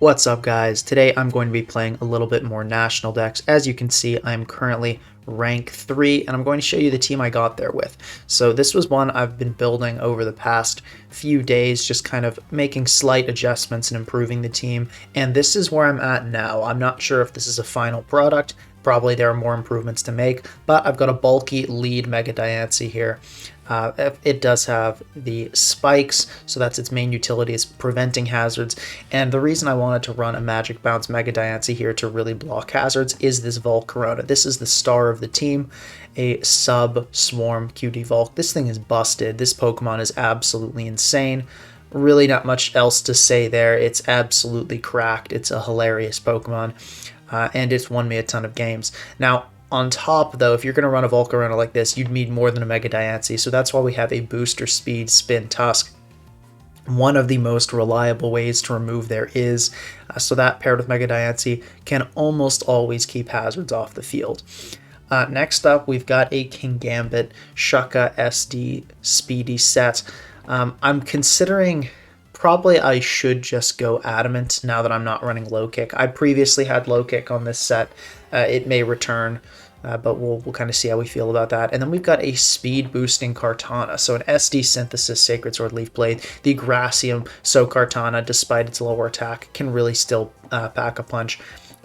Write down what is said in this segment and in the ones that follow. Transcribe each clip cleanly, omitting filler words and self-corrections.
What's up, guys? Today I'm going to be playing a little bit more national decks. As you can see, I'm currently rank 3 and I'm going to show you the team I got there with. So this was one I've been building over the past few days, just kind of making slight adjustments and improving the team, and this is where I'm at now. I'm not sure if this is a final product. Probably there are more improvements to make, but I've got a bulky lead Mega Diancie here. It does have the spikes, so that's its main utility, is preventing hazards. And the reason I wanted to run a Magic Bounce Mega Diancie here to really block hazards is this Volcarona. This is the star of the team, a sub-swarm QD Volk. This thing is busted. This Pokemon is absolutely insane. Really not much else to say there. It's absolutely cracked. It's a hilarious Pokemon, and it's won me a ton of games. Now, on top, though, if you're going to run a Volcarona like this, you'd need more than a Mega Diancie, so that's why we have a Booster Speed Spin Tusk. One of the most reliable ways to remove there is, so that paired with Mega Diancie can almost always keep hazards off the field. Next up, we've got a Kingambit Shuka SD Speedy set. I'm considering probably I should just go Adamant now that I'm not running Low Kick. I previously had Low Kick on this set. It may return, but we'll kind of see how we feel about that. And then we've got a speed boosting Kartana. So an SD Synthesis Sacred Sword Leaf Blade, the Gracium, so Kartana, despite its lower attack, can really still pack a punch.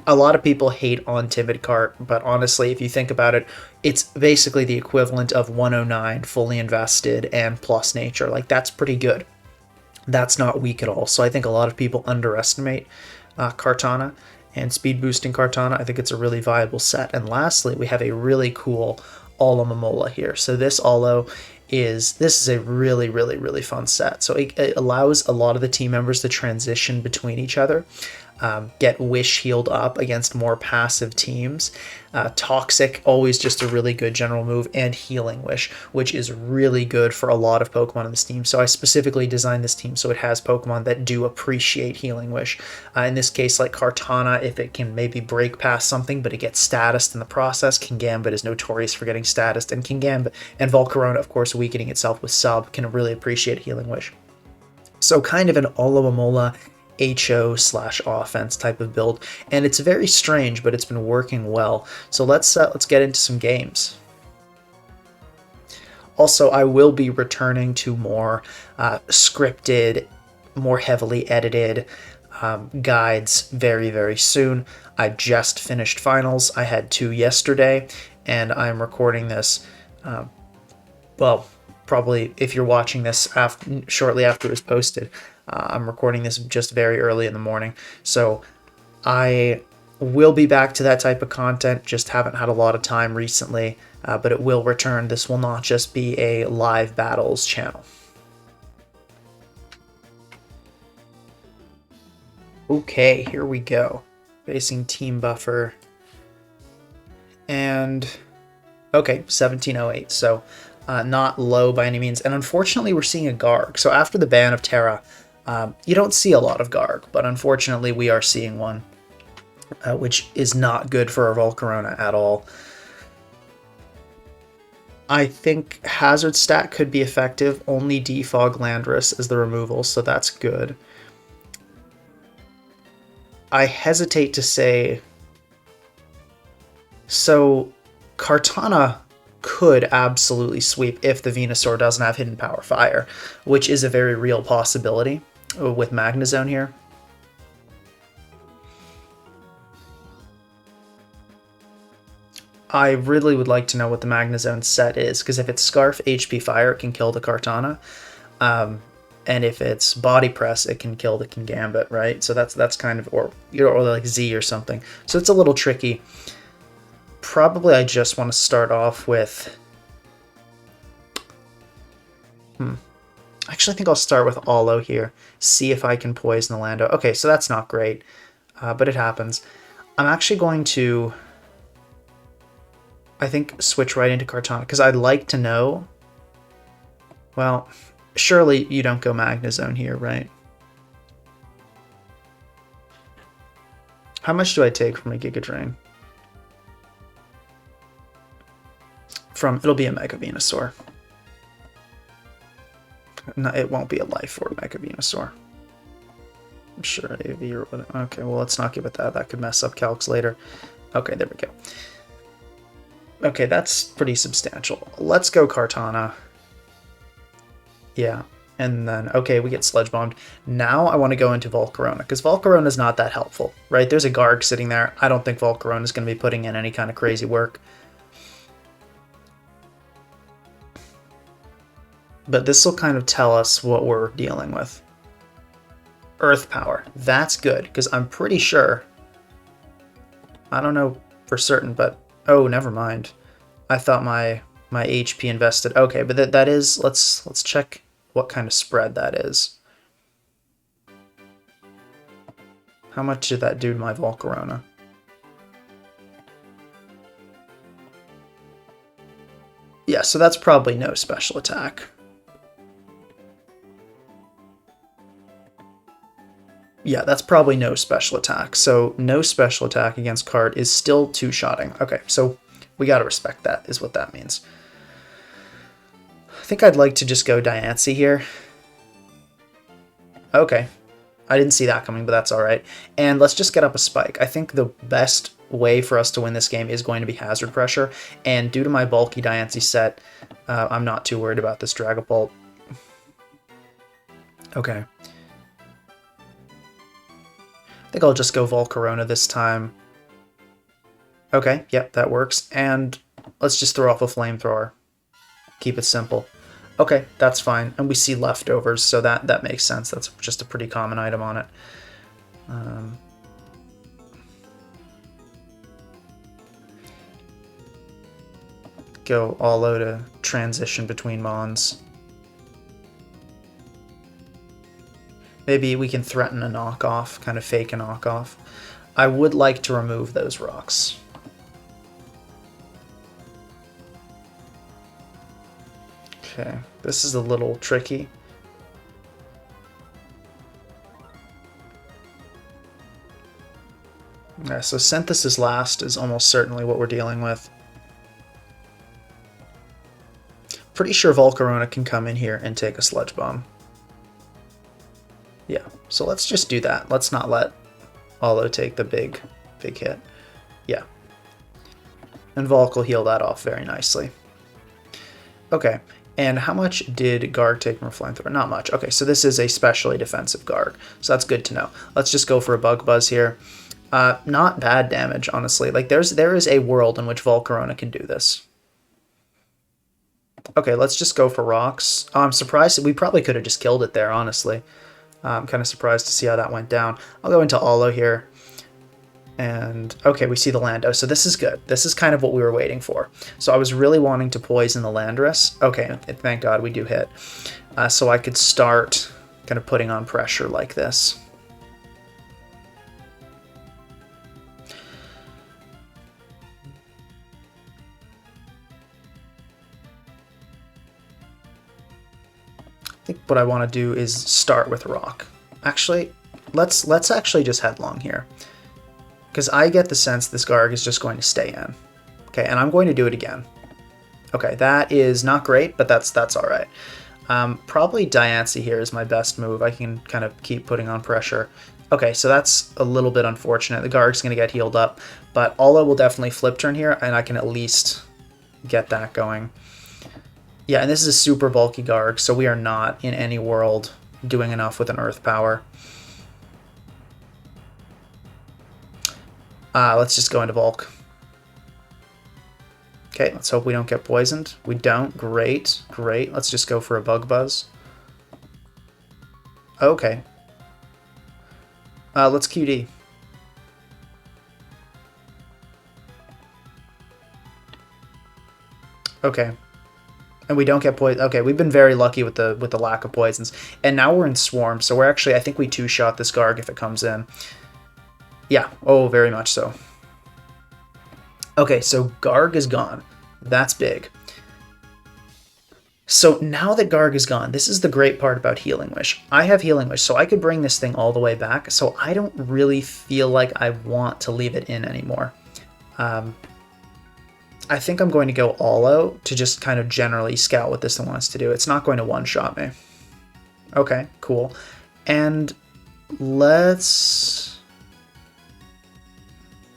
A lot of people hate on Timid Cart, but honestly, if you think about it, it's basically the equivalent of 109 fully invested and plus nature. Like, that's pretty good. That's not weak at all. So I think a lot of people underestimate Kartana and speed boosting Kartana. I think it's a really viable set. And lastly, we have a really cool Alomomola here. So this is a really fun set. So it allows a lot of the team members to transition between each other. Get Wish healed up against more passive teams. Toxic, always just a really good general move, and Healing Wish, which is really good for a lot of Pokemon in this team. So I specifically designed this team so it has Pokemon that do appreciate Healing Wish. In this case, like Kartana, if it can maybe break past something, but it gets statused in the process. Kingambit is notorious for getting statused, and Kingambit and Volcarona, of course, weakening itself with Sub, can really appreciate Healing Wish. So kind of an Alomomola HO/offense type of build, and it's very strange, but it's been working well. So let's get into some games. Also, I will be returning to more scripted, more heavily edited guides very soon. I just finished finals. I had 2 yesterday, and I'm recording this. Well, probably if you're watching this shortly after it was posted. I'm recording this just very early in the morning, so I will be back to that type of content, just haven't had a lot of time recently, but it will return. This will not just be a live battles channel. Okay, here we go. Facing Team Buffer. And, okay, 1708, so not low by any means. And unfortunately, we're seeing a Garg. So after the ban of Terra, you don't see a lot of Garg, but unfortunately we are seeing one, which is not good for our Volcarona at all. I think Hazard Stat could be effective, only Defog Landorus as the removal, so that's good. I hesitate to say... So, Kartana could absolutely sweep if the Venusaur doesn't have Hidden Power Fire, which is a very real possibility with Magnezone here. I really would like to know what the Magnezone set is, because if it's Scarf HP Fire, it can kill the Kartana, and if it's Body Press, it can kill the Kingambit, right? So that's kind of, or like Z or something. So it's a little tricky. Probably I just want to start off with... Actually, I think I'll start with Alo here. See if I can poison the Lando. Okay, so that's not great, but it happens. I'm actually going to, I think, switch right into Kartana, because I'd like to know... Well, surely you don't go Magnezone here, right? How much do I take from a Giga Drain? It'll be a Mega Venusaur. No, it won't be a Life Orb Mega Venusaur. sure AV or whatever. Okay, well, let's not give it that. That could mess up calcs later. Okay, there we go. Okay, that's pretty substantial. Let's go Kartana. Yeah, and then, okay, we get Sledge Bombed. Now I want to go into Volcarona, because Volcarona is not that helpful, right? There's a Garg sitting there. I don't think Volcarona is going to be putting in any kind of crazy work. But this will kind of tell us what we're dealing with. Earth Power. That's good, because I'm pretty sure... I don't know for certain, but... Oh, never mind. I thought my HP invested. Okay, but that is... Let's check what kind of spread that is. How much did that do to my Volcarona? Yeah, so that's probably no special attack. Yeah, that's probably no special attack. So no special attack against Cart is still two-shotting. Okay, so we gotta respect that, is what that means. I think I'd like to just go Diancie here. Okay, I didn't see that coming, but that's alright. And let's just get up a spike. I think the best way for us to win this game is going to be Hazard Pressure, and due to my bulky Diancie set, I'm not too worried about this Dragapult. Okay. I think I'll just go Volcarona this time. Okay, yep, that works. And let's just throw off a Flamethrower. Keep it simple. Okay, that's fine. And we see leftovers, so that makes sense. That's just a pretty common item on it. Go Allo to transition between Mons. Maybe we can threaten a knockoff, kind of fake a knockoff. I would like to remove those rocks. Okay, this is a little tricky. Yeah, so Synthesis last is almost certainly what we're dealing with. Pretty sure Volcarona can come in here and take a Sludge Bomb. Yeah, so let's just do that. Let's not let Allo take the big hit. Yeah. And Volk will heal that off very nicely. Okay, and how much did Garg take from a Flamethrower? Not much. Okay, so this is a specially defensive Garg, so that's good to know. Let's just go for a Bug Buzz here. Not bad damage, honestly. Like, there is a world in which Volcarona can do this. Okay, let's just go for rocks. I'm surprised. We probably could have just killed it there, honestly. I'm kind of surprised to see how that went down. I'll go into Allo here. And, okay, we see the Lando. So this is good. This is kind of what we were waiting for. So I was really wanting to poison the Landorus. Okay, thank God we do hit. So I could start kind of putting on pressure like this. I think what I want to do is start with rock. Actually, let's actually just headlong here, because I get the sense this Garg is just going to stay in. Okay, and I'm going to do it again. Okay, that is not great, but that's all right. Probably Diancie here is my best move. I can kind of keep putting on pressure. Okay, so that's a little bit unfortunate. The Garg's going to get healed up, but Allo will definitely flip turn here, and I can at least get that going. Yeah, and this is a super bulky Garg, so we are not in any world doing enough with an Earth Power. Let's just go into Volk. Okay, let's hope we don't get poisoned. We don't. Great, great. Let's just go for a Bug Buzz. Okay. Let's QD. Okay. And we don't get poison. Okay, we've been very lucky with the lack of poisons. And now we're in Swarm, so we're actually, I think we two-shot this Garg if it comes in. Yeah, oh, very much so. Okay, so Garg is gone. That's big. So now that Garg is gone, this is the great part about Healing Wish. I have Healing Wish, so I could bring this thing all the way back, so I don't really feel like I want to leave it in anymore. I think I'm going to go Allo to just kind of generally scout what this thing wants to do. It's not going to one-shot me. Okay, cool. And Let's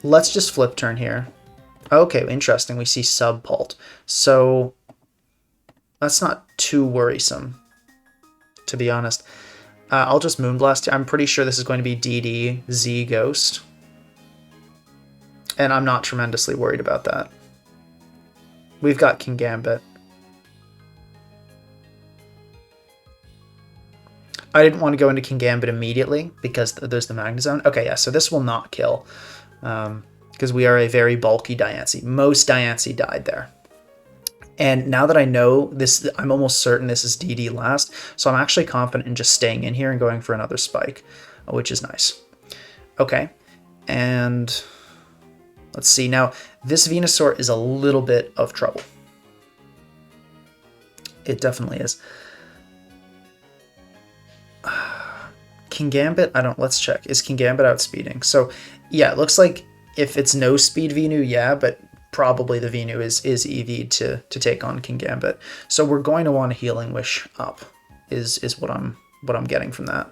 just flip turn here. Okay, interesting. We see Subpult. So that's not too worrisome, to be honest. I'll just Moonblast. I'm pretty sure this is going to be DD Z Ghost. And I'm not tremendously worried about that. We've got King Gambit. I didn't want to go into King Gambit immediately because there's the Magna Zone. Okay, yeah, so this will not kill. Because we are a very bulky Diancie. Most Diancie died there. And now that I know this, I'm almost certain this is DD last, so I'm actually confident in just staying in here and going for another spike, which is nice. Okay, and let's see. Now, this Venusaur is a little bit of trouble. It definitely is. King Gambit, let's check. Is King Gambit outspeeding? So, yeah, it looks like if it's no speed Venu, yeah, but probably the Venu is EV'd to take on King Gambit. So we're going to want a Healing Wish up, is what I'm getting from that.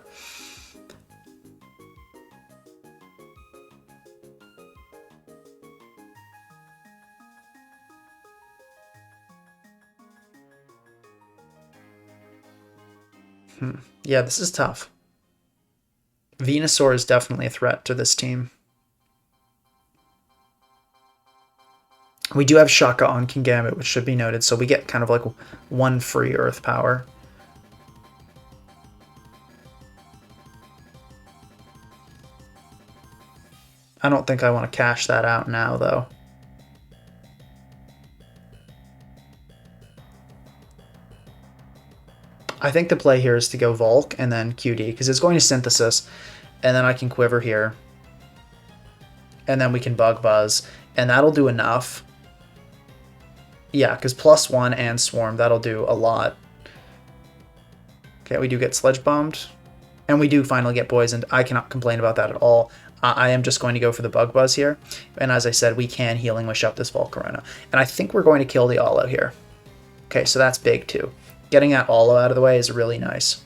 Yeah, this is tough. Venusaur is definitely a threat to this team. We do have Shaka on King Gambit, which should be noted, so we get kind of like one free Earth power. I don't think I want to cash that out now, though. I think the play here is to go Volk and then QD, because it's going to Synthesis, and then I can Quiver here. And then we can Bug Buzz, and that'll do enough. Yeah, because +1 and Swarm, that'll do a lot. Okay, we do get Sledge Bombed, and we do finally get Poisoned. I cannot complain about that at all. I am just going to go for the Bug Buzz here, and as I said, we can Healing Wish up this Volcarona. And I think we're going to kill the Olo here. Okay, so that's big too. Getting that Olo out of the way is really nice.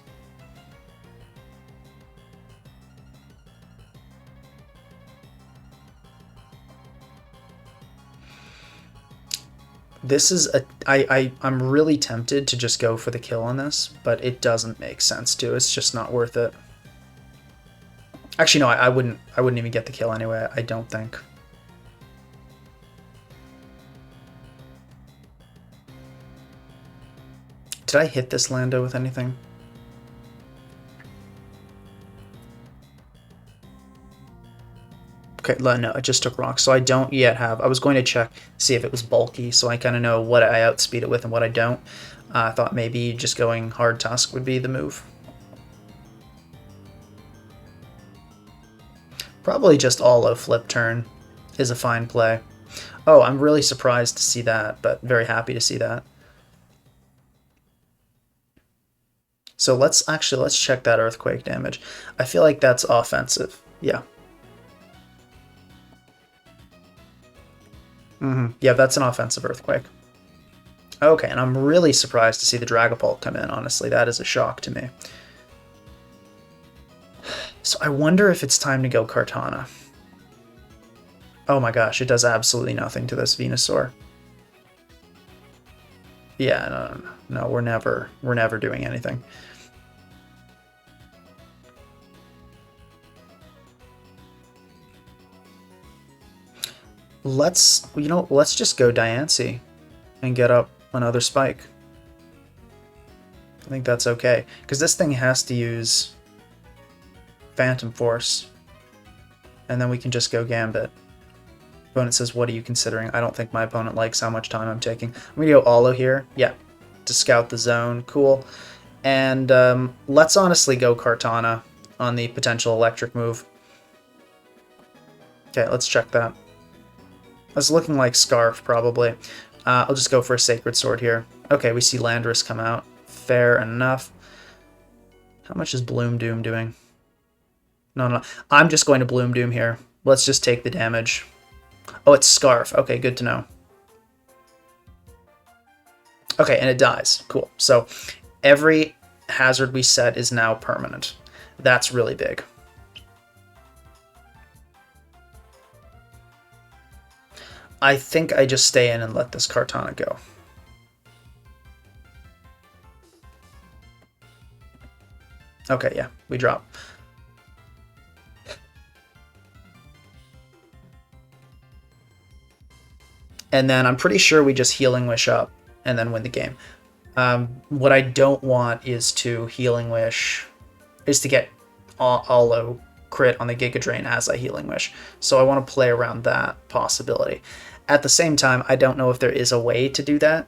This is I'm really tempted to just go for the kill on this, but it doesn't make sense to. It's just not worth it. Actually, no, I wouldn't even get the kill anyway, I don't think. Did I hit this Lando with anything? Okay, no, it just took rocks, so I don't yet have... I was going to check, see if it was bulky, so I kind of know what I outspeed it with and what I don't. I thought maybe just going Hard Tusk would be the move. Probably just Olo Flip Turn is a fine play. Oh, I'm really surprised to see that, but very happy to see that. So let's check that Earthquake damage. I feel like that's offensive. Yeah. Yeah, that's an offensive Earthquake. Okay, and I'm really surprised to see the Dragapult come in, honestly. That is a shock to me. So I wonder if it's time to go Kartana. Oh my gosh, it does absolutely nothing to this Venusaur. Yeah, no, we're never doing anything. Let's just go Diancie and get up another spike. I think that's okay, because this thing has to use Phantom Force, and then we can just go Gambit. Opponent says, what are you considering? I don't think my opponent likes how much time I'm taking. I'm going to go Olo here. Yeah, to scout the zone. Cool. And let's honestly go Kartana on the potential electric move. Okay, let's check that. That's looking like Scarf, probably. I'll just go for a Sacred Sword here. Okay, we see Landorus come out. Fair enough. How much is Bloom Doom doing? No. I'm just going to Bloom Doom here. Let's just take the damage. Oh, it's Scarf. Okay, good to know. Okay, and it dies. Cool. So every hazard we set is now permanent. That's really big. I think I just stay in and let this Kartana go. Okay, yeah, we drop. And then I'm pretty sure we just Healing Wish up and then win the game. What I don't want is to Healing Wish, is to get Allo crit on the Giga Drain as I Healing Wish. So I want to play around that possibility. At the same time, I don't know if there is a way to do that.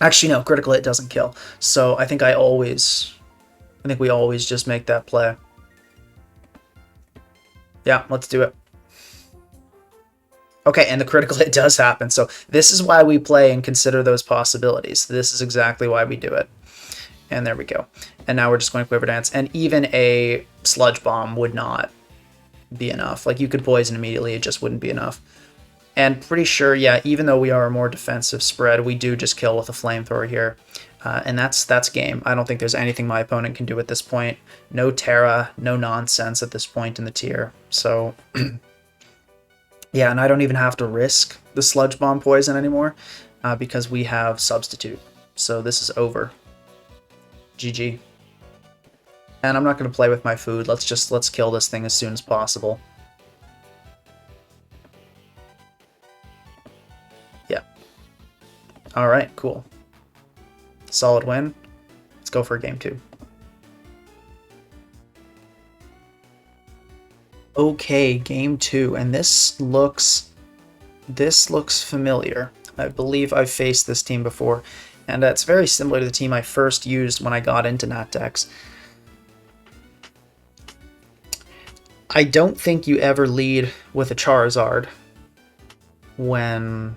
Actually, no, critical hit doesn't kill. So I think we always just make that play. Yeah, let's do it. Okay, and the critical hit does happen. So this is why we play and consider those possibilities. This is exactly why we do it. And there we go. And now we're just going to Quiver Dance. And even a Sludge Bomb would not be enough. Like, you could poison immediately, it just wouldn't be enough. And pretty sure, yeah, even though we are a more defensive spread, we do just kill with a Flamethrower here. And that's game. I don't think there's anything my opponent can do at this point. No Terra, no nonsense at this point in the tier. So, yeah, and I don't even have to risk the Sludge Bomb poison anymore because we have Substitute. So this is over. GG. And I'm not going to play with my food. Let's kill this thing as soon as possible. Yeah. All right, cool. Solid win. Let's go for game 2. Okay, game 2, and this looks familiar. I believe I've faced this team before, and it's very similar to the team I first used when I got into Nat decks. I don't think you ever lead with a Charizard when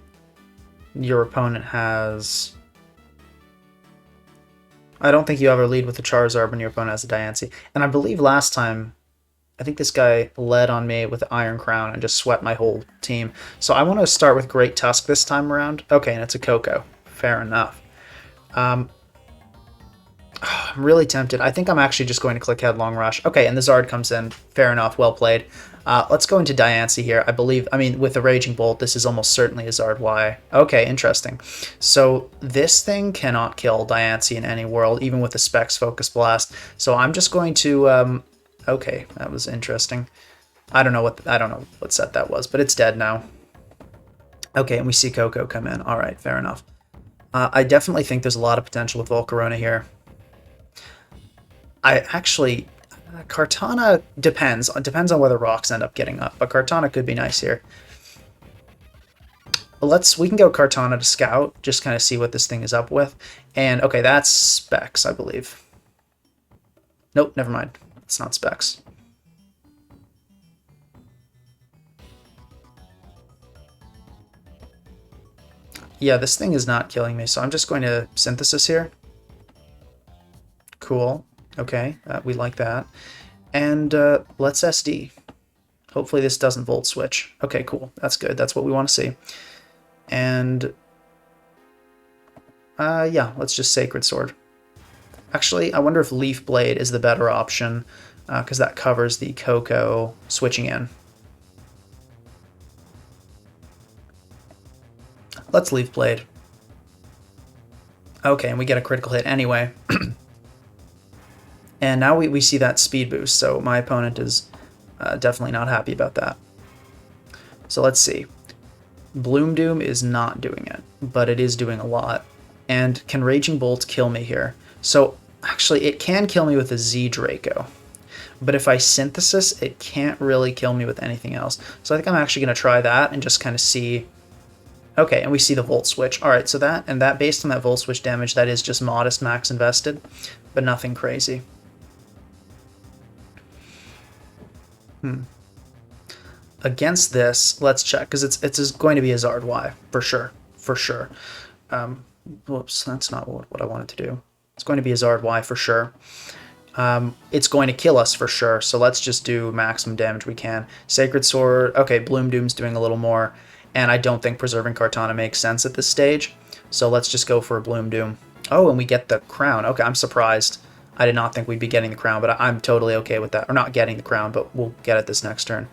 your opponent has... I don't think you ever lead with a Charizard when your opponent has a Diancie. And I believe last time, I think this guy led on me with the Iron Crown and just swept my whole team. So I want to start with Great Tusk this time around. Okay, and it's a Coco. Fair enough. I'm really tempted. I think I'm actually just going to click Headlong Rush. Okay, and the Zard comes in. Fair enough. Well played. Let's go into Diancie here. I mean, with the Raging Bolt, this is almost certainly a Zard Y. Okay, interesting. So this thing cannot kill Diancie in any world, even with the Specs Focus Blast. So I'm just going to... okay, that was interesting. I don't know what set that was, but it's dead now. Okay, and we see Coco come in. All right, fair enough. I definitely think there's a lot of potential with Volcarona here. I actually... Kartana depends. It depends on whether rocks end up getting up, but Kartana could be nice here. We can go Kartana to scout, just kind of see what this thing is up with. And okay, that's Specs, I believe. Nope, never mind. It's not Specs. Yeah, this thing is not killing me, so I'm just going to Synthesis here. Cool. Okay, we like that. And let's SD. Hopefully this doesn't Volt Switch. Okay, cool. That's good. That's what we want to see. And yeah, let's just Sacred Sword. Actually, I wonder if Leaf Blade is the better option, because that covers the Coco switching in. Let's Leaf Blade. Okay, and we get a critical hit anyway. And now we see that speed boost, so my opponent is definitely not happy about that. So let's see. Bloom Doom is not doing it, but it is doing a lot. And can Raging Bolt kill me here? So actually, it can kill me with a Z Draco. But if I Synthesis, it can't really kill me with anything else. So I think I'm actually going to try that and just kind of see... Okay, and we see the Volt Switch. Alright, so that based on that Volt Switch damage, that is just modest max invested, but nothing crazy. Against this, let's check, because it's going to be a Zard Y, for sure. For sure. Whoops, that's not what I wanted to do. It's going to be a Zard Y for sure. It's going to kill us for sure, so let's just do maximum damage we can. Sacred Sword, okay, Bloom Doom's doing a little more, and I don't think preserving Kartana makes sense at this stage, so let's just go for a Bloom Doom. Oh, and we get the crown. Okay, I'm surprised. I did not think we'd be getting the crown, but I'm totally okay with that. Or not getting the crown, but we'll get it this next turn.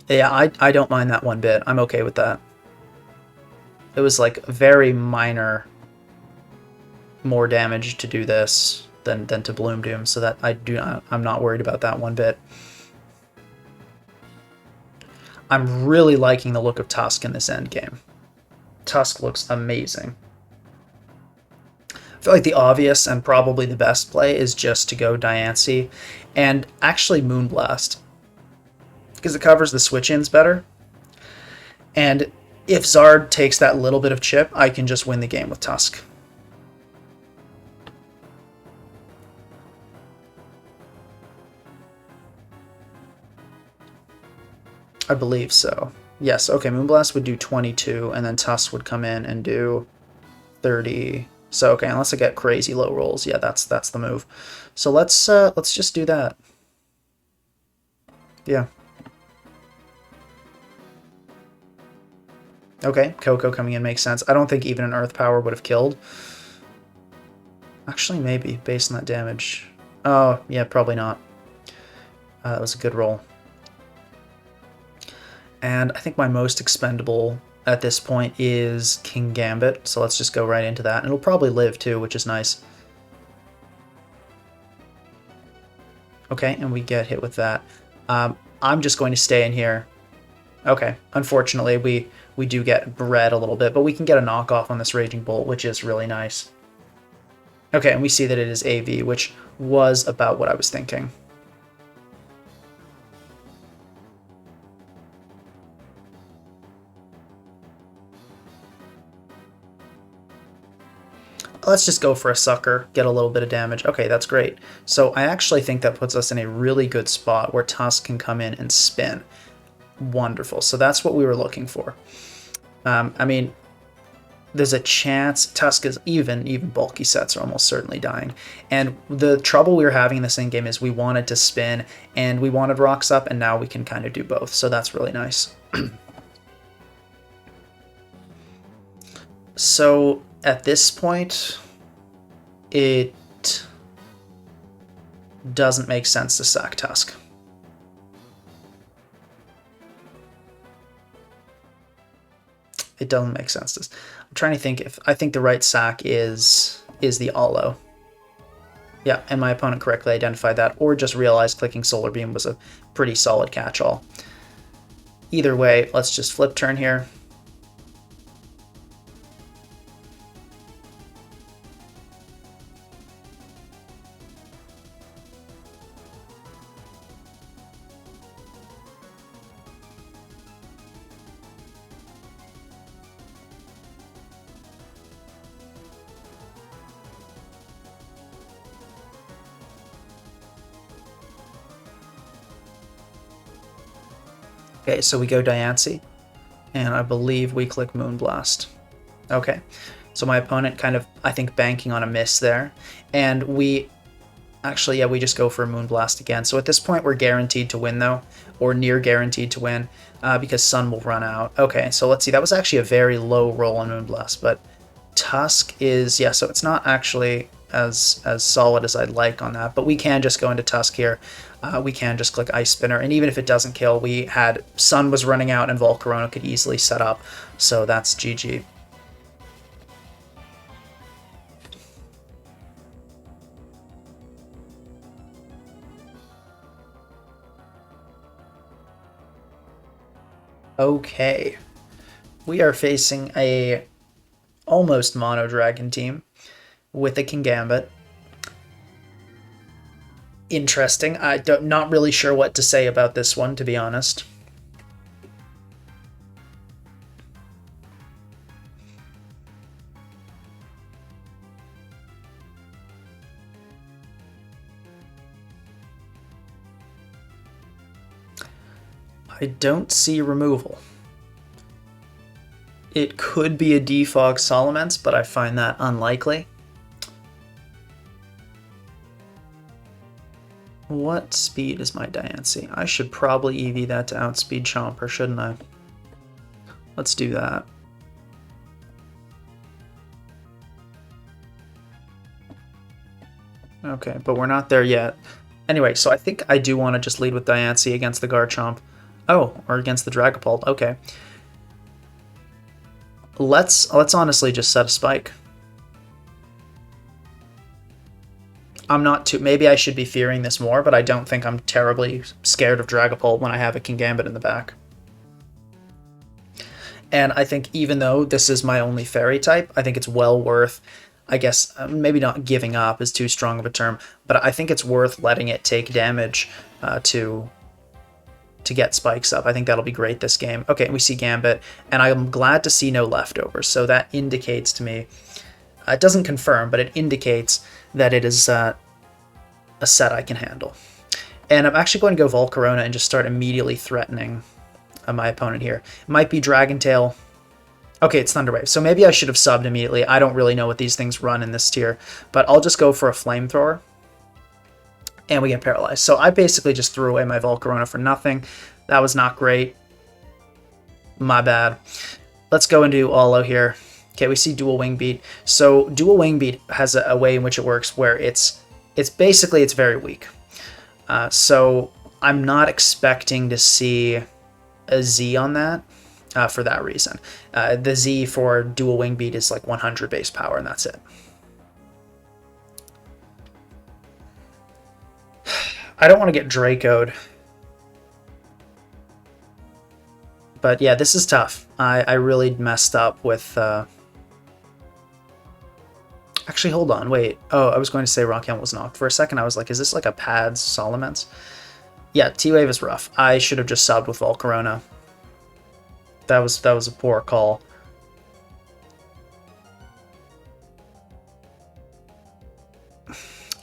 Yeah, I don't mind that one bit. I'm okay with that. It was like very minor, more damage to do this than to Bloom Doom, so that I'm not worried about that one bit. I'm really liking the look of Tusk in this end game. Tusk looks amazing. I feel like the obvious and probably the best play is just to go Diancie and actually Moonblast, because it covers the switch-ins better. And if Zard takes that little bit of chip, I can just win the game with Tusk. I believe so. Yes, okay, Moonblast would do 22, and then Tusk would come in and do 30. So okay, unless I get crazy low rolls, yeah, that's the move. So let's just do that. Yeah. Okay, Coco coming in makes sense. I don't think even an Earth Power would have killed. Actually, maybe, based on that damage. Oh, yeah, probably not. That was a good roll. And I think my most expendable at this point is King Gambit, so let's just go right into that. And it'll probably live too, which is nice. Okay, and we get hit with that. I'm just going to stay in here. Okay, unfortunately, we do get bred a little bit, but we can get a knockoff on this Raging Bolt, which is really nice. Okay, and we see that it is AV, which was about what I was thinking. Let's just go for a sucker, get a little bit of damage. Okay, that's great. So I actually think that puts us in a really good spot where Tusk can come in and spin. Wonderful. So that's what we were looking for. I mean, there's a chance Tusk is even bulky sets are almost certainly dying. And the trouble we were having in this in game is we wanted to spin and we wanted rocks up, and now we can kind of do both. So that's really nice. So at this point, it doesn't make sense to sack Tusk. It doesn't make sense to. I'm trying to think if I think the right sack is the Allo. Yeah, and my opponent correctly identified that, or just realized clicking Solar Beam was a pretty solid catch-all. Either way, let's just flip turn here. Okay, so we go Diancie, and I believe we click Moonblast. Okay, so my opponent kind of, I think, banking on a miss there, and we actually, yeah, we just go for a Moonblast again. So at this point, we're guaranteed to win, though, or near guaranteed to win, because Sun will run out. Okay, so let's see, that was actually a very low roll on Moonblast, but Tusk is, yeah, so it's not actually as solid as I'd like on that, but we can just go into Tusk here. We can just click Ice Spinner, and even if it doesn't kill, we had Sun was running out and Volcarona could easily set up, so that's GG. Okay, we are facing a almost mono dragon team with a King Gambit. Interesting. Not really sure what to say about this one, to be honest. I don't see removal. It could be a defog Solomence, but I find that unlikely. What speed is my Diancie? I should probably EV that to outspeed Chomper, shouldn't I? Let's do that. Okay, but we're not there yet. Anyway, so I think I do want to just lead with Diancie against the Garchomp. Oh, or against the Dragapult. Okay. Let's honestly just set a spike. I'm not too... Maybe I should be fearing this more, but I don't think I'm terribly scared of Dragapult when I have a Kingambit in the back. And I think even though this is my only fairy type, I think it's well worth, I guess, maybe not giving up is too strong of a term, but I think it's worth letting it take damage to get spikes up. I think that'll be great this game. Okay, we see Gambit, and I'm glad to see no leftovers. So that indicates to me, it doesn't confirm, but it indicates that it is a set I can handle. And I'm actually going to go Volcarona and just start immediately threatening my opponent here. It might be Dragon Tail. Okay, it's Thunder Wave. So maybe I should have subbed immediately. I don't really know what these things run in this tier, but I'll just go for a Flamethrower. And we get paralyzed. So I basically just threw away my Volcarona for nothing. That was not great. My bad. Let's go into Olo here. Okay, we see Dual Wing Beat. So Dual Wing Beat has a way in which it works where it's basically very weak. So I'm not expecting to see a Z on that for that reason. The Z for Dual Wing Beat is like 100 base power, and that's it. I don't want to get Draco'd. But yeah, this is tough. I really messed up with... Actually, hold on, wait. Oh, I was going to say Rock Helmet was knocked. For a second, I was like, is this like a Pads Solomons? Yeah, T-Wave is rough. I should have just subbed with Volcarona. That was a poor call.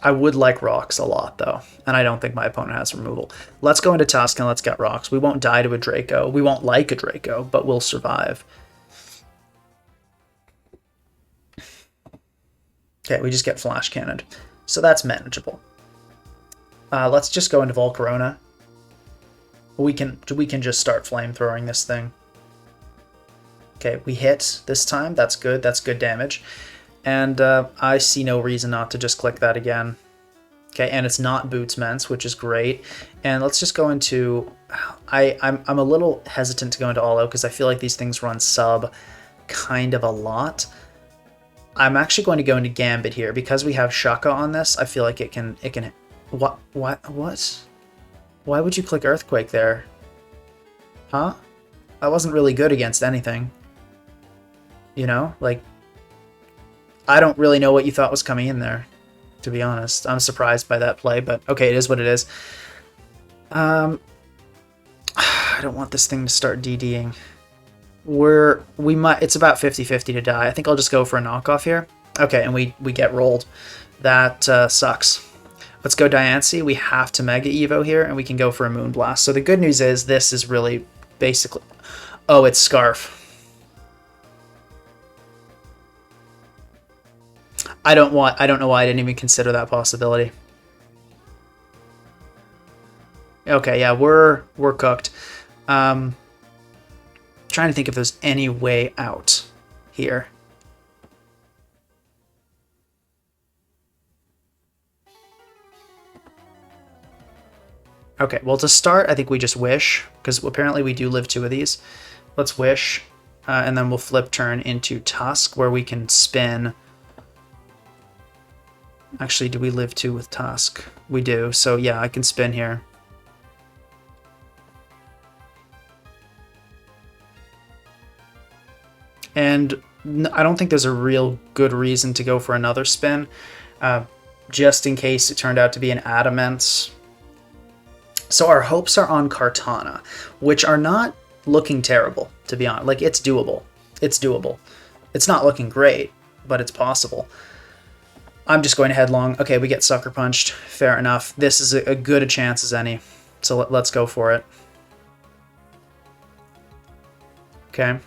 I would like Rocks a lot, though, and I don't think my opponent has removal. Let's go into Tusk and let's get Rocks. We won't die to a Draco. We won't like a Draco, but we'll survive. Okay, we just get Flash Cannoned. So that's manageable. Let's just go into Volcarona. We can just start flamethrowing this thing. Okay, we hit this time. That's good. That's good damage. And I see no reason not to just click that again. Okay, and it's not Bootsments, which is great. And let's just go into... I'm a little hesitant to go into Olo because I feel like these things run sub kind of a lot. I'm actually going to go into Gambit here. Because we have Shaka on this, I feel like it can... What? Why would you click Earthquake there? Huh? That wasn't really good against anything. You know? Like... I don't really know what you thought was coming in there, to be honest. I'm surprised by that play, but okay, it is what it is. I don't want this thing to start DDing. It's about 50-50 to die. I think I'll just go for a knockoff here. Okay, and we get rolled. That sucks. Let's go Diancie. We have to Mega Evo here, and we can go for a Moonblast. So the good news is this is really basically... Oh, it's Scarf. I don't know why I didn't even consider that possibility. Okay, yeah, we're cooked. Trying to think if there's any way out here. Okay, well to start, I think we just wish, because apparently we do live 2 of these. Let's wish, and then we'll flip turn into Tusk, where we can spin... Actually, do we live 2 with Tusk? We do, so yeah, I can spin here. And I don't think there's a real good reason to go for another spin, just in case it turned out to be an Adamance. So our hopes are on Kartana, which are not looking terrible, to be honest. Like, it's doable. It's doable. It's not looking great, but it's possible. I'm just going to headlong. Okay, we get Sucker Punched. Fair enough. This is a good a chance as any. So let's go for it. Okay.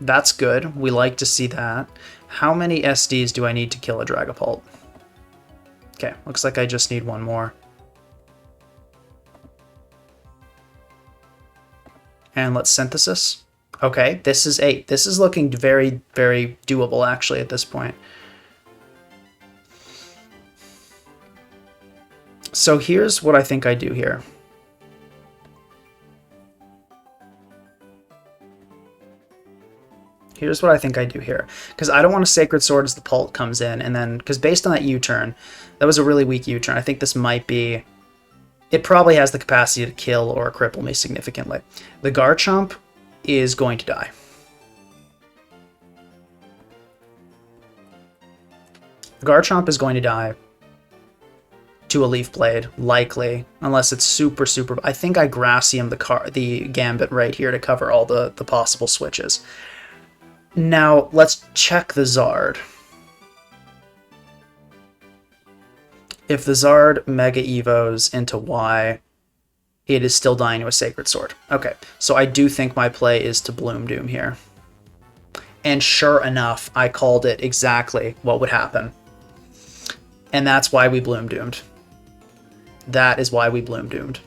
That's good. We like to see that. How many SDs do I need to kill a Dragapult? Okay, looks like I just need 1 more. And let's Synthesis. Okay, this is 8. This is looking very, very doable, actually, at this point. So here's what I think I do here. Here's what I think I do here. Because I don't want a Sacred Sword as the Pult comes in, and then, because based on that U-turn, that was a really weak U-turn. I think this might be... It probably has the capacity to kill or cripple me significantly. The Garchomp is going to die. The Garchomp is going to die to a Leaf Blade, likely, unless it's super, super... I think I Gracium the Gambit right here to cover all the possible switches. Now, let's check the Zard. If the Zard Mega Evos into Y, it is still dying to a Sacred Sword. Okay, so I do think my play is to Bloom Doom here. And sure enough, I called it exactly what would happen. And that's why we Bloom Doomed. That is why we Bloom Doomed.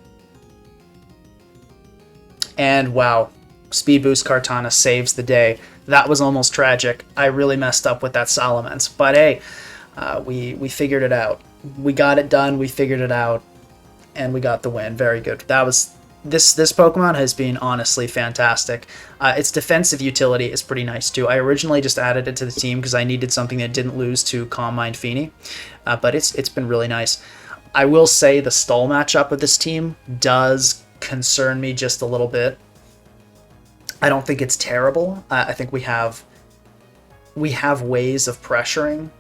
And wow, Speed Boost Kartana saves the day. That was almost tragic. I really messed up with that Salamence. But hey, we figured it out. We got it done, we figured it out, and we got the win. Very good. That was... This Pokemon has been honestly fantastic. Its defensive utility is pretty nice too. I originally just added it to the team because I needed something that didn't lose to Calm Mind Feeny, but it's been really nice. I will say the stall matchup with this team does concern me just a little bit. I don't think it's terrible. I think we have ways of pressuring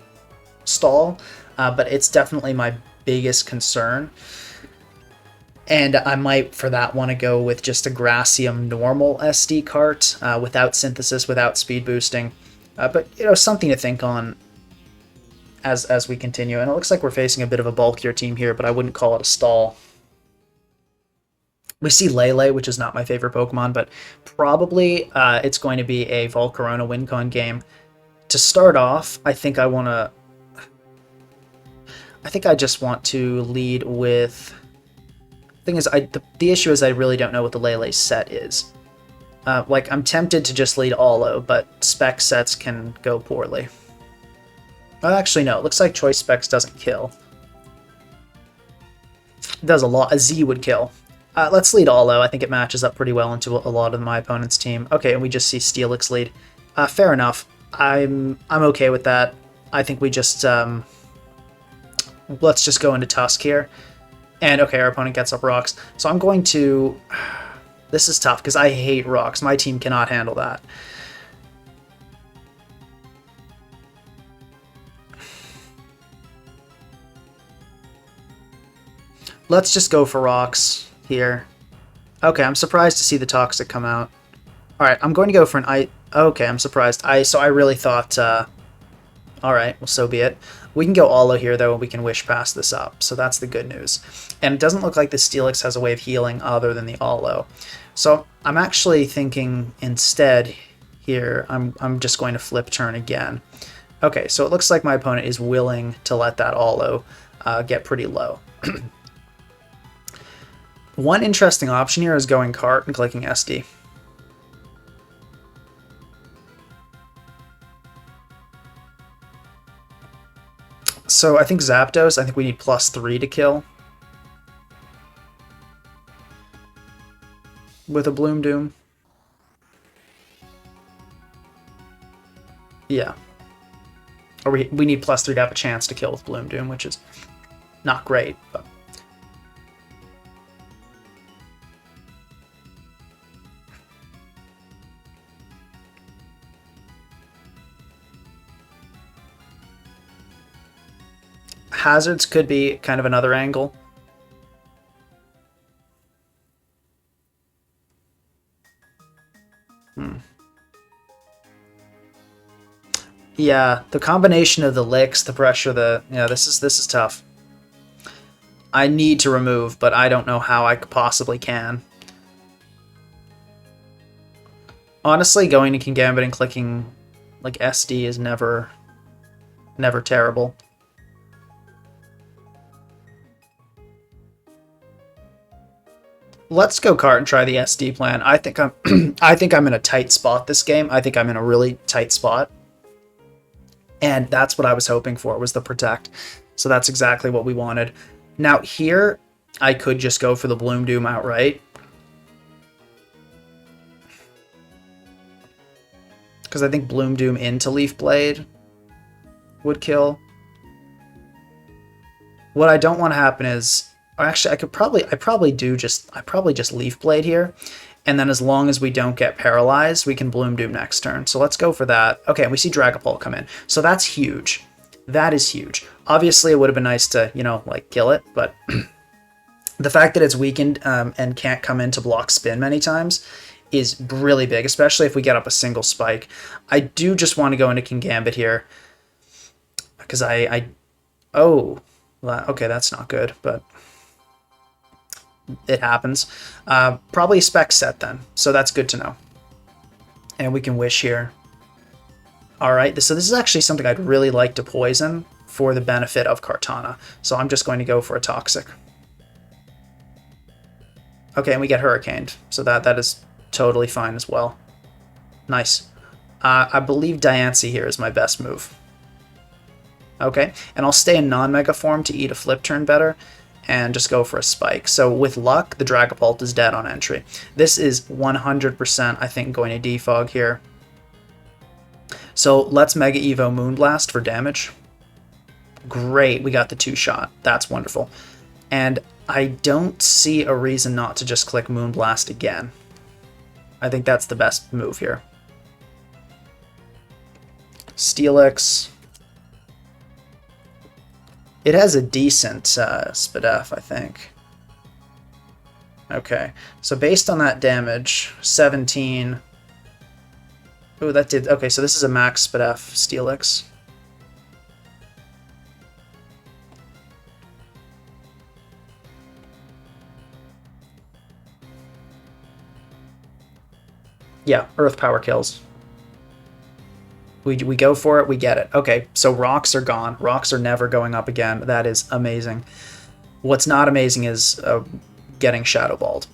stall, but it's definitely my biggest concern. And I might, for that, want to go with just a Gracium normal SD cart, without synthesis, without speed boosting. But, you know, something to think on as we continue. And it looks like we're facing a bit of a bulkier team here, but I wouldn't call it a stall. We see Lele, which is not my favorite Pokemon, but probably it's going to be a Volcarona WinCon game. To start off, I think I just want to lead with... Thing is, the issue is I really don't know what the Lele set is. Like, I'm tempted to just lead Olo, but spec sets can go poorly. Oh, actually, no. It looks like Choice Specs doesn't kill. It does a lot. A Z would kill. Let's lead Olo. I think it matches up pretty well into a lot of my opponent's team. Okay, and we just see Steelix lead. Fair enough. I'm okay with that. I think we just... let's just go into Tusk here. And, okay, our opponent gets up Rocks. So I'm going to... This is tough, because I hate Rocks. My team cannot handle that. Let's just go for Rocks here. Okay, I'm surprised to see the Toxic come out. Alright, I'm going to go for an Ice... Okay, I'm surprised. So I really thought... Alright, well, so be it. We can go Olo here, though, and we can Wish Pass this up, so that's the good news. And it doesn't look like the Steelix has a way of healing other than the Olo. So I'm actually thinking instead here, I'm just going to flip turn again. Okay, so it looks like my opponent is willing to let that Olo get pretty low. One interesting option here is going Cart and clicking SD. So I think Zapdos, I think we need +3 to kill. With a Bloom Doom. Yeah. Or we need +3 to have a chance to kill with Bloom Doom, which is not great, but... Hazards could be kind of another angle. Yeah, the combination of the licks, the pressure, this is tough. I need to remove, but I don't know how I possibly can. Honestly, going to Kingambit and clicking like SD is never terrible. Let's go Cart and try the SD plan. I think I'm in a tight spot this game. I think I'm in a really tight spot. And that's what I was hoping for, was the Protect. So that's exactly what we wanted. Now here, I could just go for the Bloom Doom outright. Because I think Bloom Doom into Leaf Blade would kill. What I don't want to happen is, or actually, I probably just Leaf Blade here, and then as long as we don't get paralyzed, we can Bloom Doom next turn. So let's go for that. Okay, we see Dragapult come in, so that's huge. That is huge. Obviously, it would have been nice to, you know, like kill it, but the fact that it's weakened and can't come in to block spin many times is really big, especially if we get up a single spike. I do just want to go into King Gambit here because oh. Okay, that's not good, but it happens. Probably a spec set then, so that's good to know. And we can wish here. All right, so this is actually something I'd really like to poison for the benefit of Kartana. So I'm just going to go for a Toxic. Okay, and we get Hurricaned, so that is totally fine as well. Nice. I believe Diancie here is my best move. Okay, and I'll stay in non-mega form to eat a flip turn better and just go for a spike. So with luck, the Dragapult is dead on entry. This is 100%, I think, going to defog here. So let's Mega Evo Moonblast for damage. Great, we got the 2-shot. That's wonderful. And I don't see a reason not to just click Moonblast again. I think that's the best move here. Steelix. It has a decent SPDF, I think. Okay, so based on that damage, 17. Oh, that did. Okay, so this is a max SPDF Steelix. Yeah, Earth Power kills. We go for it, we get it. Okay, so rocks are gone. Rocks are never going up again. That is amazing. What's not amazing is getting Shadow Balled.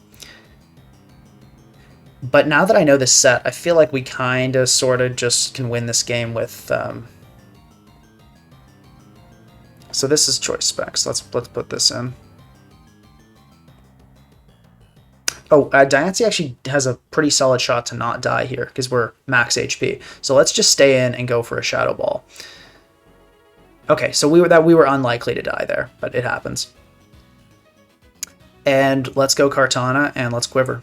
But now that I know this set, I feel like we kind of, sort of just can win this game with... So this is choice specs. Let's put this in. Oh, Diancie actually has a pretty solid shot to not die here because we're max HP. So let's just stay in and go for a Shadow Ball. Okay, so we were unlikely to die there, but it happens. And let's go Kartana and let's Quiver.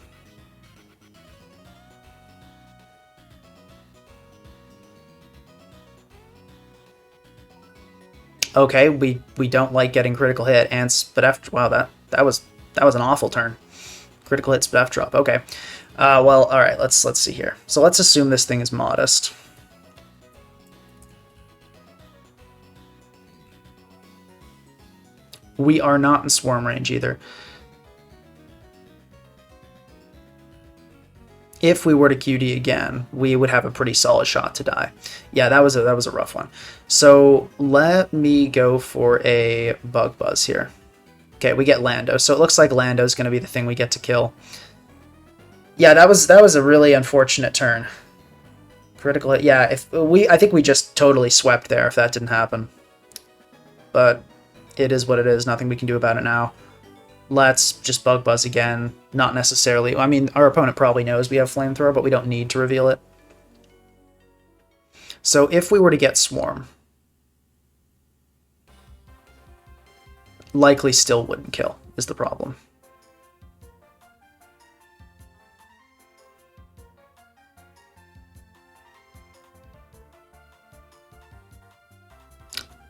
Okay, we don't like getting critical hit and SPDF. Wow, that was an awful turn. Critical hit SPDF drop. Okay. Well, all right. Let's see here. So let's assume this thing is modest. We are not in swarm range either. If we were to QD again, we would have a pretty solid shot to die. Yeah, that was a rough one. So let me go for a Bug Buzz here. Okay, we get Lando, so it looks like Lando's going to be the thing we get to kill. Yeah, that was a really unfortunate turn. Critical hit. Yeah, I think we just totally swept there if that didn't happen. But it is what it is. Nothing we can do about it now. Let's just Bug Buzz again. Not necessarily. I mean, our opponent probably knows we have Flamethrower, but we don't need to reveal it. So if we were to get Swarm, likely still wouldn't kill, is the problem.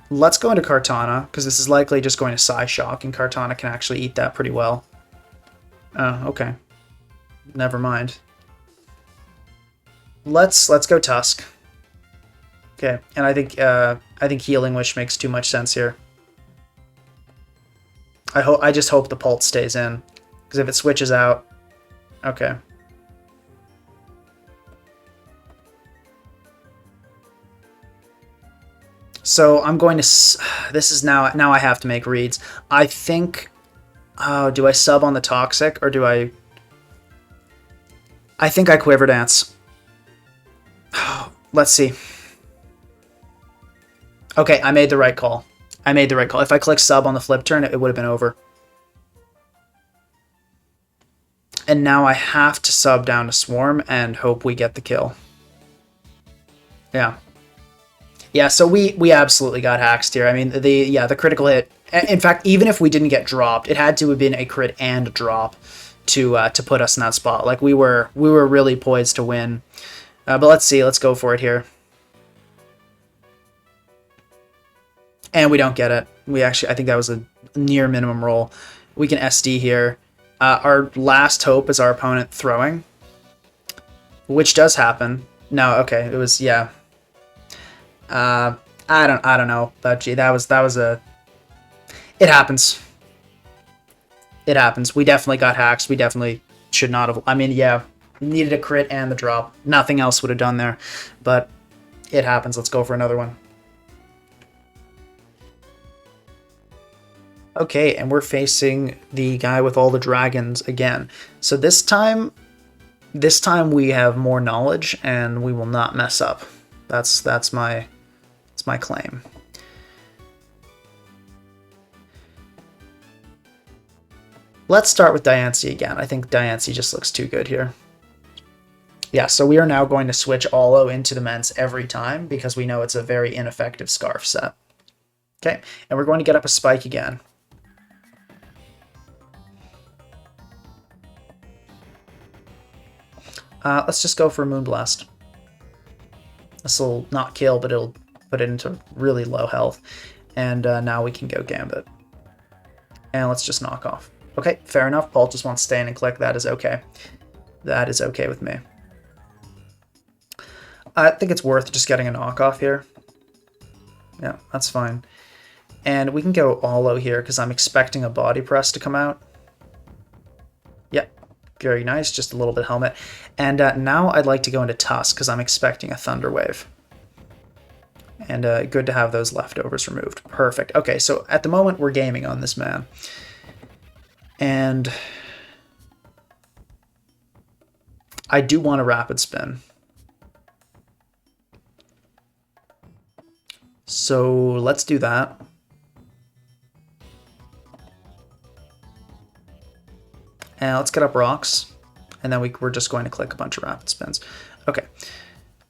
Let's go into Kartana, because this is likely just going to Psyshock, and Kartana can actually eat that pretty well. Oh, okay. Never mind. Let's go Tusk. Okay, and I think Healing Wish makes too much sense here. I just hope the Pulse stays in, because if it switches out, okay. So I'm going to. This is now I have to make reads. I think. Oh, do I sub on the Toxic or do I? I think I Quiver Dance. Let's see. Okay, I made the right call. I made the right call. If I click sub on the flip turn, it would have been over. And now I have to sub down to Swarm and hope we get the kill. Yeah. Yeah, so we absolutely got haxed here. I mean, the critical hit. In fact, even if we didn't get dropped, it had to have been a crit and drop to put us in that spot. Like we were really poised to win. But let's see. Let's go for it here. And we don't get it. We actually, I think that was a near minimum roll. We can SD here. Our last hope is our opponent throwing, which does happen. No, okay, it was, yeah. I don't know, but gee, that was a. It happens. It happens. We definitely got hacks. We definitely should not have. I mean, yeah, needed a crit and the drop. Nothing else would have done there, but it happens. Let's go for another one. Okay, and we're facing the guy with all the dragons again. So this time we have more knowledge and we will not mess up. That's my claim. Let's start with Diancie again. I think Diancie just looks too good here. Yeah, so we are now going to switch Olo into the Mence every time because we know it's a very ineffective Scarf set. Okay, and we're going to get up a Spike again. Let's just go for a Moonblast. This will not kill, but it'll put it into really low health. And now we can go Gambit. And let's just knock off. Okay, fair enough. Paul just wants to stay in and click. That is okay. That is okay with me. I think it's worth just getting a knockoff here. Yeah, that's fine. And we can go Olo here because I'm expecting a Body Press to come out. Yeah, very nice. Just a little bit helmet. And now I'd like to go into Tusk because I'm expecting a Thunder Wave. And good to have those leftovers removed. Perfect. Okay, so at the moment we're gaming on this man. And I do want a Rapid Spin. So let's do that. And let's get up rocks. And then we're just going to click a bunch of Rapid Spins. Okay.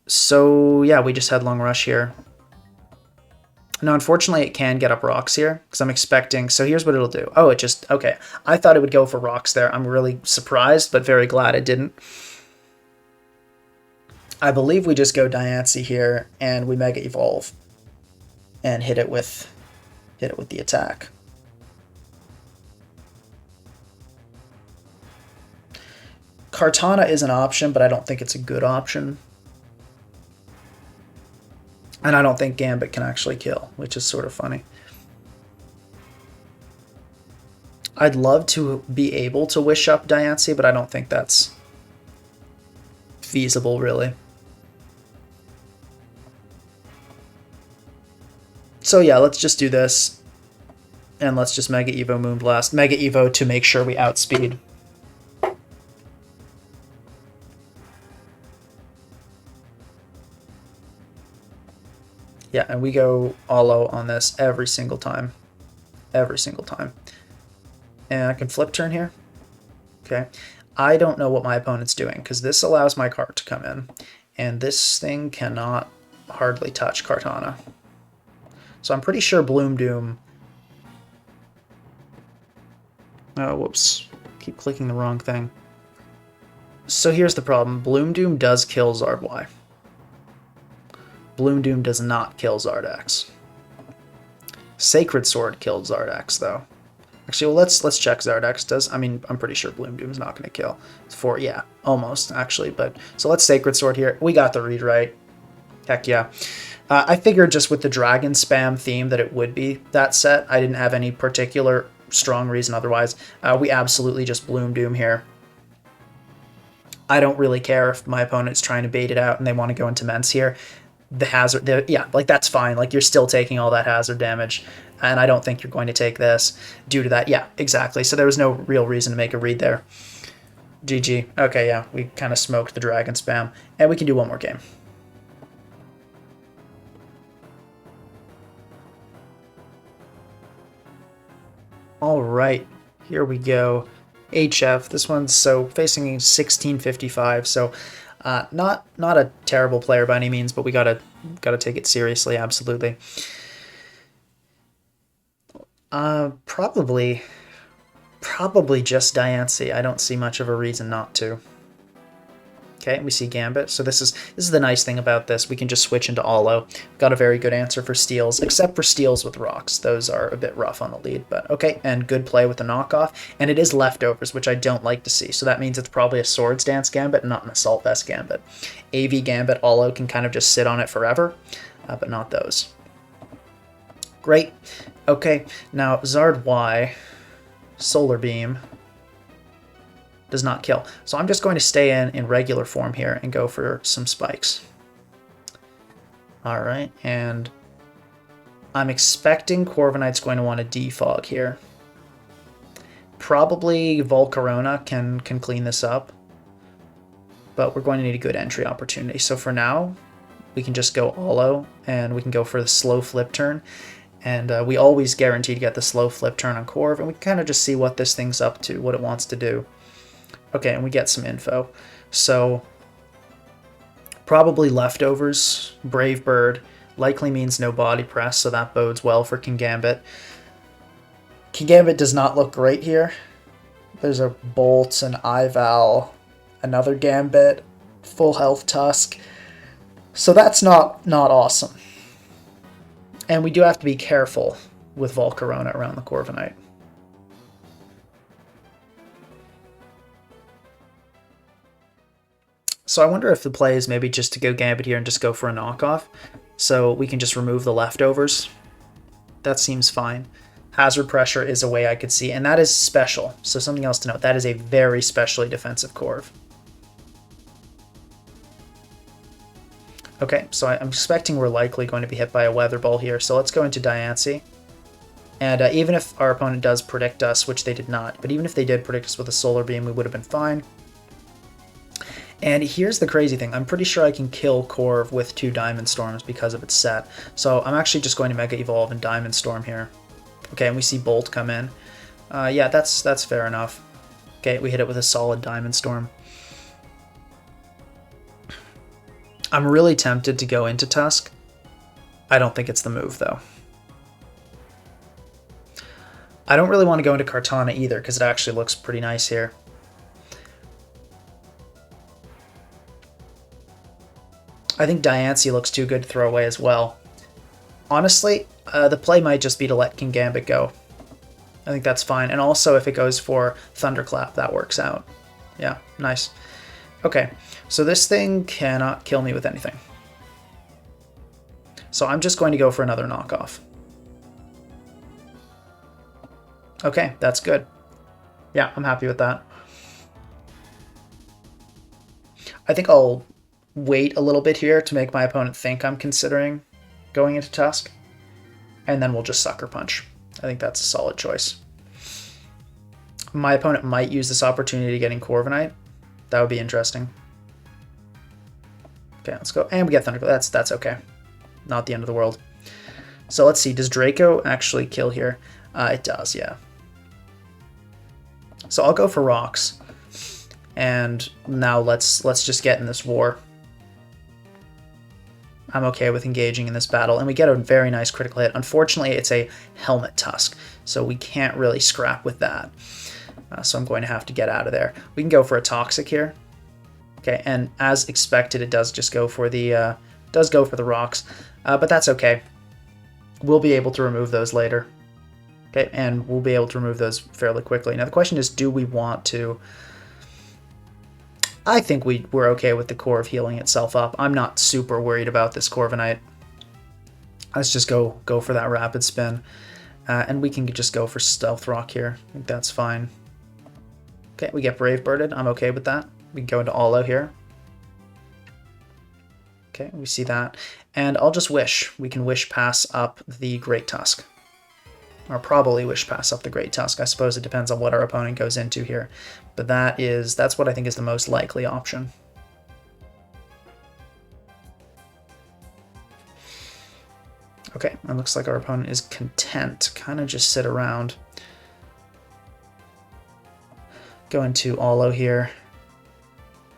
So yeah, we just had Long Rush here. Now, unfortunately, it can get up rocks here because I'm expecting. So here's what it'll do. Oh, it just, okay. I thought it would go for rocks there. I'm really surprised, but very glad it didn't. I believe we just go Diancie here and we Mega Evolve and hit it with the attack. Kartana is an option, but I don't think it's a good option. And I don't think Gambit can actually kill, which is sort of funny. I'd love to be able to wish up Diancie, but I don't think that's feasible, really. So yeah, let's just do this. And let's just Mega Evo Moonblast. Mega Evo to make sure we outspeed. Yeah, and we go Olo on this every single time. Every single time. And I can flip turn here. Okay. I don't know what my opponent's doing, because this allows my card to come in. And this thing cannot hardly touch Kartana. So I'm pretty sure Bloom Doom... Oh, whoops. Keep clicking the wrong thing. So here's the problem. Bloom Doom does kill Zardwai. Bloom Doom does not kill Zardax. Sacred Sword killed Zardax, though. Actually, well, let's check Zardax does. I mean, I'm pretty sure Bloom Doom is not going to kill. It's 4, yeah, almost, actually. But so let's Sacred Sword here. We got the read right. Heck yeah. I figured just with the Dragon Spam theme that it would be that set. I didn't have any particular strong reason otherwise. We absolutely just Bloom Doom here. I don't really care if my opponent's trying to bait it out and they want to go into Mence here. The hazard, yeah, like that's fine. Like you're still taking all that hazard damage, and I don't think you're going to take this due to that. Yeah, exactly. So there was no real reason to make a read there. GG. Okay, yeah, we kind of smoked the Dragon Spam, and we can do one more game. All right, here we go. HF. This one's so facing 1655. So Not a terrible player by any means, but we gotta take it seriously, absolutely. Probably just Diancie. I don't see much of a reason not to. Okay, we see Gambit. So this is the nice thing about this. We can just switch into Allo. Got a very good answer for steals, except for steals with rocks. Those are a bit rough on the lead, but okay. And good play with the knockoff. And it is leftovers, which I don't like to see. So that means it's probably a Swords Dance Gambit, not an Assault Vest Gambit. AV Gambit, Allo can kind of just sit on it forever, but not those. Great. Okay, now Zard Y, Solar Beam, does not kill. So I'm just going to stay in regular form here and go for some spikes. All right, and I'm expecting Corviknight's going to want to defog here. Probably Volcarona can clean this up, but we're going to need a good entry opportunity. So for now, we can just go Allo, and we can go for the slow flip turn. And we always guarantee to get the slow flip turn on Corv, and we kind of just see what this thing's up to, what it wants to do. Okay, and we get some info. So, probably leftovers, Brave Bird, likely means no body press, so that bodes well for Kingambit. Kingambit does not look great here. There's a Bolt, an Ival, another Gambit, full health Tusk. So that's not awesome. And we do have to be careful with Volcarona around the Corviknight. So I wonder if the play is maybe just to go Gambit here and just go for a knockoff. So we can just remove the leftovers. That seems fine. Hazard Pressure is a way I could see, and that is special. So something else to note, that is a very specially defensive Corv. Okay, so I'm expecting we're likely going to be hit by a Weather Ball here, so let's go into Diancie. And even if our opponent does predict us, which they did not, but even if they did predict us with a Solar Beam, we would have been fine. And here's the crazy thing, I'm pretty sure I can kill Corv with 2 Diamond Storms because of its set. So I'm actually just going to Mega Evolve and Diamond Storm here. Okay, and we see Bolt come in. Yeah, that's fair enough. Okay, we hit it with a solid Diamond Storm. I'm really tempted to go into Tusk. I don't think it's the move, though. I don't really want to go into Kartana either, because it actually looks pretty nice here. I think Diancie looks too good to throw away as well. Honestly, the play might just be to let Kingambit go. I think that's fine. And also, if it goes for Thunderclap, that works out. Yeah, nice. Okay, so this thing cannot kill me with anything. So I'm just going to go for another knockoff. Okay, that's good. Yeah, I'm happy with that. I think I'll wait a little bit here to make my opponent think I'm considering going into Tusk, and then we'll just Sucker Punch. I think that's a solid choice. My opponent might use this opportunity to get in Corviknight. That would be interesting. Okay, let's go. And we get Thunderclap. That's okay. Not the end of the world. So let's see. Does Draco actually kill here? It does, yeah. So I'll go for rocks. And now let's just get in this war. I'm okay with engaging in this battle. And we get a very nice critical hit. Unfortunately, it's a Helmet Tusk. So we can't really scrap with that. So I'm going to have to get out of there. We can go for a Toxic here. Okay, and as expected, it does just go for the rocks, but that's okay. We'll be able to remove those later. Okay, and we'll be able to remove those fairly quickly. Now the question is, do we want to? I think we're okay with the Corv healing itself up. I'm not super worried about this Corviknight. Let's just go for that Rapid Spin, and we can just go for Stealth Rock here. I think that's fine. Okay, we get Brave Birded. I'm okay with that. We can go into Allo here. Okay, we see that. And I'll just Wish. We can Wish Pass up the Great Tusk. Or probably Wish Pass up the Great Tusk. I suppose it depends on what our opponent goes into here. But that's what I think is the most likely option. Okay, it looks like our opponent is content to kind of just sit around. Go into Allo here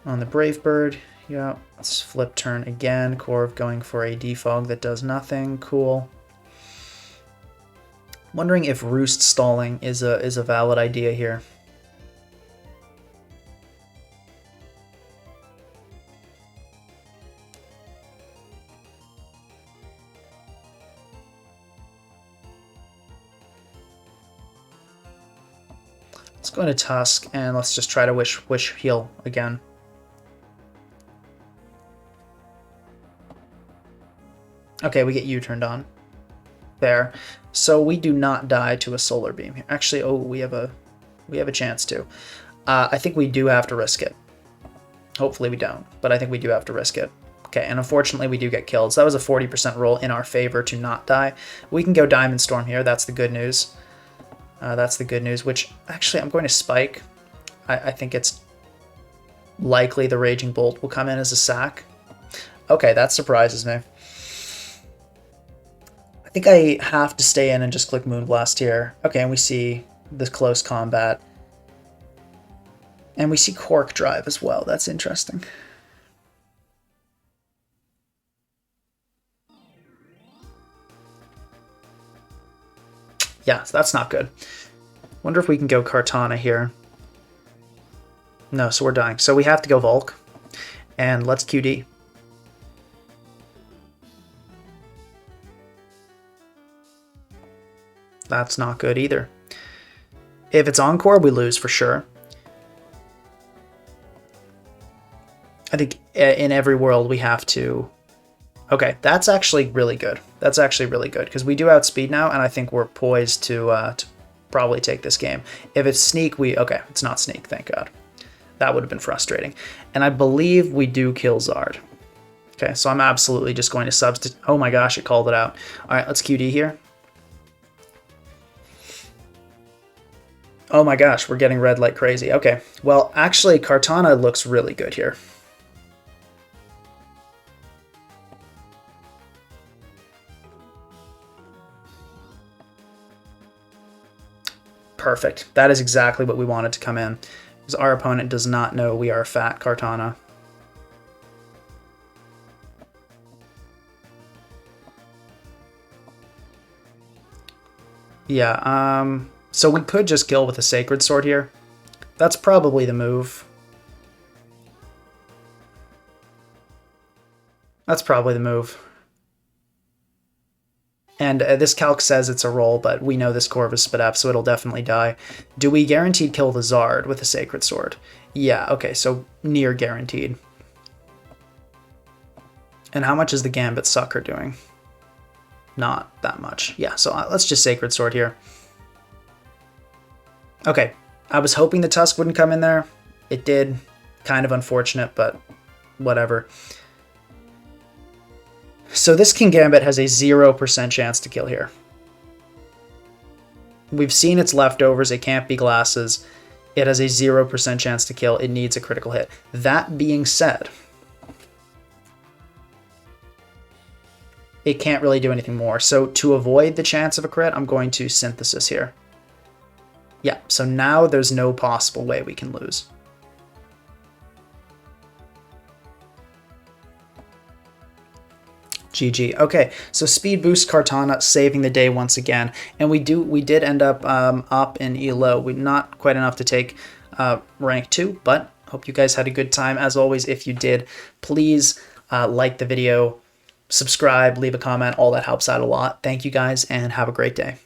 on the Brave Bird. Yeah, let's flip turn again. Corv going for a defog that does nothing. Cool. Wondering if roost stalling is a valid idea here. Let's go into Tusk and let's just try to wish heal again. Okay, we get you turned on. There. So we do not die to a solar beam here. Actually, oh, we have a chance to. I think we do have to risk it. Hopefully we don't, but I think we do have to risk it. Okay, and unfortunately we do get killed. So that was a 40% roll in our favor to not die. We can go Diamond Storm here. That's the good news. That's the good news, which actually I'm going to spike. I think it's likely the Raging Bolt will come in as a sack. Okay, that surprises me. I think I have to stay in and just click Moonblast here. Okay, and we see this close combat. And we see Cork Drive as well. That's interesting. Yeah, that's not good. Wonder if we can go Kartana here. No, so we're dying. So we have to go Volk. And let's QD. That's not good either. If it's Encore, we lose for sure. I think in every world we have to... Okay, that's actually really good. That's actually really good, because we do outspeed now, and I think we're poised to probably take this game. If it's Sneak, we... Okay, it's not Sneak, thank God. That would have been frustrating. And I believe we do kill Zard. Okay, so I'm absolutely just going to substitute... Oh my gosh, it called it out. All right, let's QD here. Oh my gosh, we're getting red like crazy. Okay, well, actually, Kartana looks really good here. Perfect. That is exactly what we wanted to come in. Because our opponent does not know we are fat Kartana. Yeah, so we could just kill with a Sacred Sword here. That's probably the move. That's probably the move. And this calc says it's a roll, but we know this Corv is spit up, so it'll definitely die. Do we guaranteed kill the Zard with a Sacred Sword? Yeah, okay, so near guaranteed. And how much is the Gambit Sucker doing? Not that much. Yeah, so let's just Sacred Sword here. Okay, I was hoping the Tusk wouldn't come in there. It did. Kind of unfortunate, but whatever. So this King Gambit has a 0% chance to kill here. We've seen its leftovers. It can't be glasses. It has a 0% chance to kill. It needs a critical hit. That being said, it can't really do anything more. So to avoid the chance of a crit, I'm going to Synthesis here. Yeah, so now there's no possible way we can lose. GG. Okay, so Speed Boost Kartana saving the day once again, and we did end up up in ELO. We're not quite enough to take rank 2, but hope you guys had a good time. As always, if you did, please like the video, subscribe, leave a comment. All that helps out a lot. Thank you guys, and have a great day.